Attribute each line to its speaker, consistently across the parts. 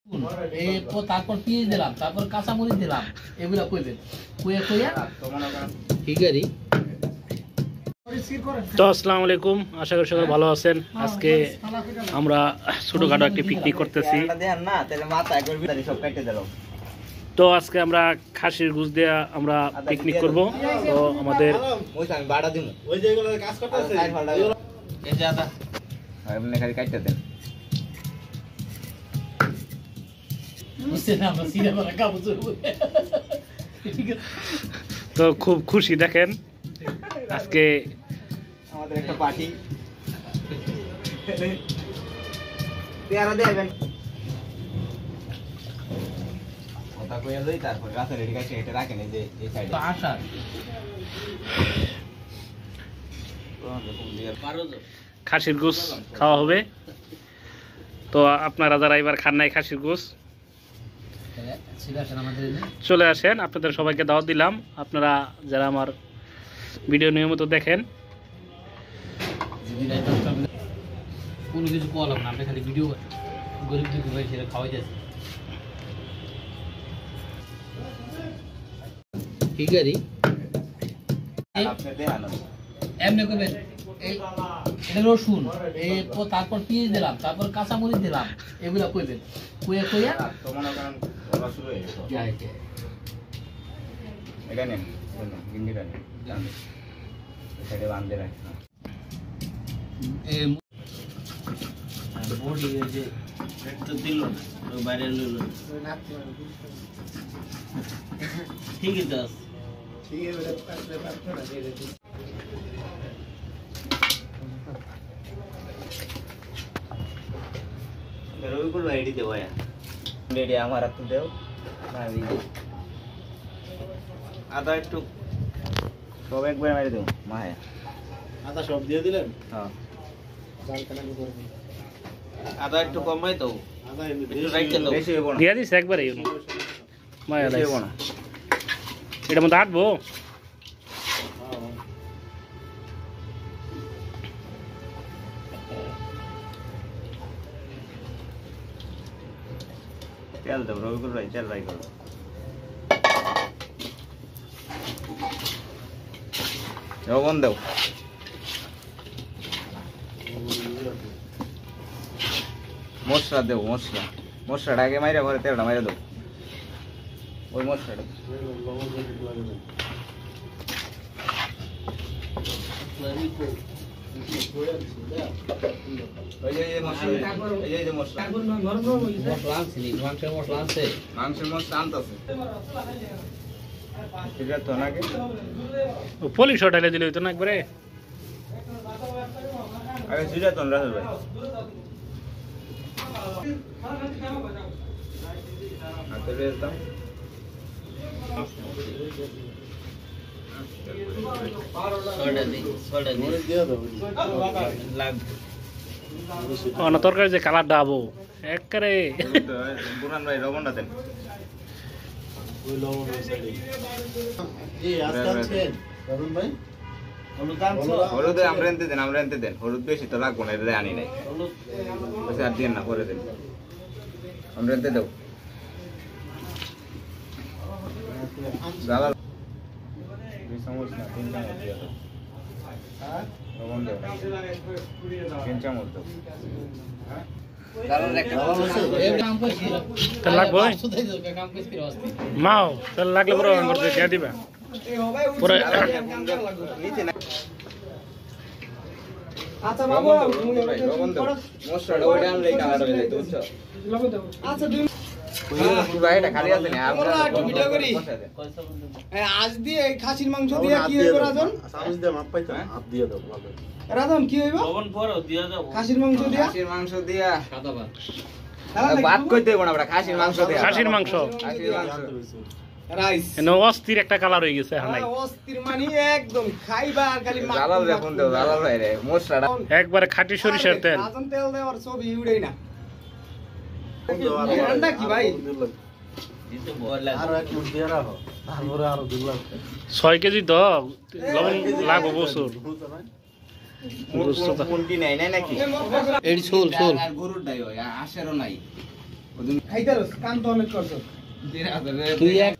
Speaker 1: তারপর পেঁয়াজ দিলাম, তারপর কাঁচামরিচ দিলাম, এগুলা কইবেন তো আসসালামু আলাইকুম, আশা করি সবাই ভালো আছেন। আজকে আমরা ছোটখাটো একটি পিকনিক করতেছি। তো আজকে আমরা খাসির গুছ দিয়ে আমরা পিকনিক করব। তো আমাদের তো খুব খুশি দেখেন আজকে আমাদের একটা পার্টি। পেয়ারা দেবেন কথা কইয়া যাই, তারপর রাতে রেডি কাছে এটা রাখেন এই যে এই সাইডে তো আসা খাসির গোশ খাওয়া হবে। তো আপনারা যারা এবার খান নাই খাসির গোশ চলে আসেন, আপনাদের সবাইকে দাওয়াত দিলাম। আপনারা যারা আমার ভিডিও নিয়মিত দেখেন, কোনো কিছু বললাম না, আপনি খালি ভিডিও গরিব দুঃখী ভাই সেটা খাওয়াই যাচ্ছে ঠিক আছে। এমনি করবেন এটা রসুন, তারপর পেঁয়াজ দিলাম, তারপর কাঁচামরিচ দিলাম, এগুলা কইবেন কইয়া কইয়া এটা নেন গিন্ডিটা নেন সাইডে বাঁধতে রাখেন। বডি যে তো দিল না বাইরে লইল ঠিক আছে দাস ঠিক আছে বেটা পাঁচলে পাঁচটা না দিয়ে দে রবি কোন আইডি দেবো या রেডি আমার হাতে দাও না আদা একটু সব একবার মেরে দাও মায়া আদা সব দিয়ে দিলেন। হ্যাঁ আদা একটু কমাই দাও, আদা একটু রাইট দাও, বেশি হবে না দিয়ে দিস একবারে মায়া লাগবে না এটা মত আটবো। তেল দাও রবি করে তেল রাই করো লবণ দাও মশলা দেও মশলাটা আগে মাইরা ঘরে তেলটা মাইরা দাও ওই মশলাটা পলিশ হটাইলে দিলে হইতো না একবারে আগে জিরা তো রাখো ভাই আতে বেলতাম তরকারি যে কালার ডাবো একবারে বুরান ভাই লবণটা দেন হলুদ আমরা এনতে দেন হলুদ বেশি তো লাগবো না, এটা আনি নাই আর দিয়ে না করে দেন আমরা এনতে দেব মাও তাহলে লাগলে পুরো দিয়ে দিবা পুরো আচ্ছা বাবু মশলাটা ওইটা আনলেই কালার হয়ে যায় বুঝছো। আচ্ছা ভাইটা খালি আছে না আমরা একটু ভিডিও করি আজ দিয়ে খাসির মাংস দিয়ে কি হইব রাজন সামজ দিয়ে মাপ পাইতো হাত দিয়ে দাও রাজন কি হইব লবণ পরো দিয়া দাও খাসির মাংস দিয়া সাদা ভাত কই দেব না আমরা খাসির মাংস রাইস এনো অস্থির একটা কালার হয়ে গেছে হানাই অস্থির মানে একদম খাইবা খালি জালাল দেখুন দাও জালাল ভাই রে মশলাটা একবারে খাঁটি সরিষার তেল রাজন তেল দেওয়ার ছবি উড়েই না ঠান্ডা কি ভাই আর একটু দিয়ে রাখো তারপরে আরো দিলাম 6 কেজি তো লবণ লাগবে বছর কোনটি নাই নাকি এই ছোল আর গরুর দাই হয় আশেরও নাই খাইতারস কাম তো অনেক করছ
Speaker 2: তুই এক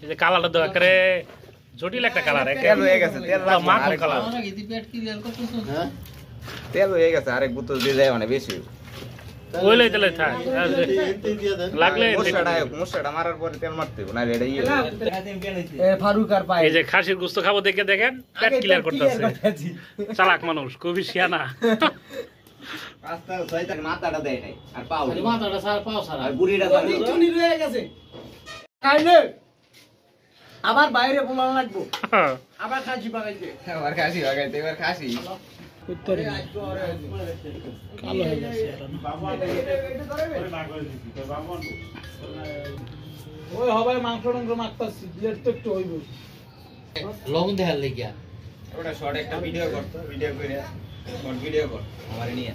Speaker 2: এই যে কালারটা তো একবারে জটিল একটা কালার
Speaker 1: তেল হয়ে গেছে তেল
Speaker 2: মাখন কালার
Speaker 1: হ্যাঁ তেল হয়ে গেছে আরেক বোতল দিয়ে যায় মানে বেশি
Speaker 2: ওইলাই তেলে থাক লাগলে
Speaker 1: মুসড়া মারার পরে তেল মারতে হবে না এটা ইয়ে
Speaker 3: ফারুক আর পায়
Speaker 2: এই যে খাসির গোশত খাবো দেখে দেখেন পেট ক্লিয়ার করতেছে চালাক মানুষ খুবই শিয়ানা
Speaker 1: পাঁচটা ছয়টা মাথাটা দেয় নাই আর পাও
Speaker 3: মাথাটা সারা পাও সারা
Speaker 1: আর বুড়িটা সারা
Speaker 3: চুনি রয়ে গেছে খাইলে আবার বাইরে বলানো লাগবো আবার খাসি পাকাইতে
Speaker 1: আবার খাসি বাগাইতে এবার খাসি
Speaker 2: উত্তরে কালো হয়ে গেছে
Speaker 3: ওই হবে মাংস টাংস মাখতাছি ব্লেড তো একটু হইব লবণ দেখার লাগিয়া
Speaker 1: ওটা শর্ট একটা ভিডিও কর ভিডিও করে শর্ট ভিডিও কর আমারে নিয়ে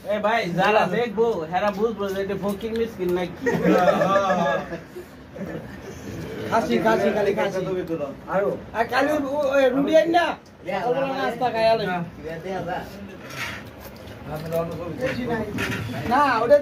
Speaker 3: এ ভাই যারা দেখবো হেরা বুঝবো যে এটা ফকির মিসকিন নাকি খাসি খাসি খালি খাসি আরো আর কালি ওই রুডি আইন না ওগুলো নাস্তা খাইয়া লই না ওটা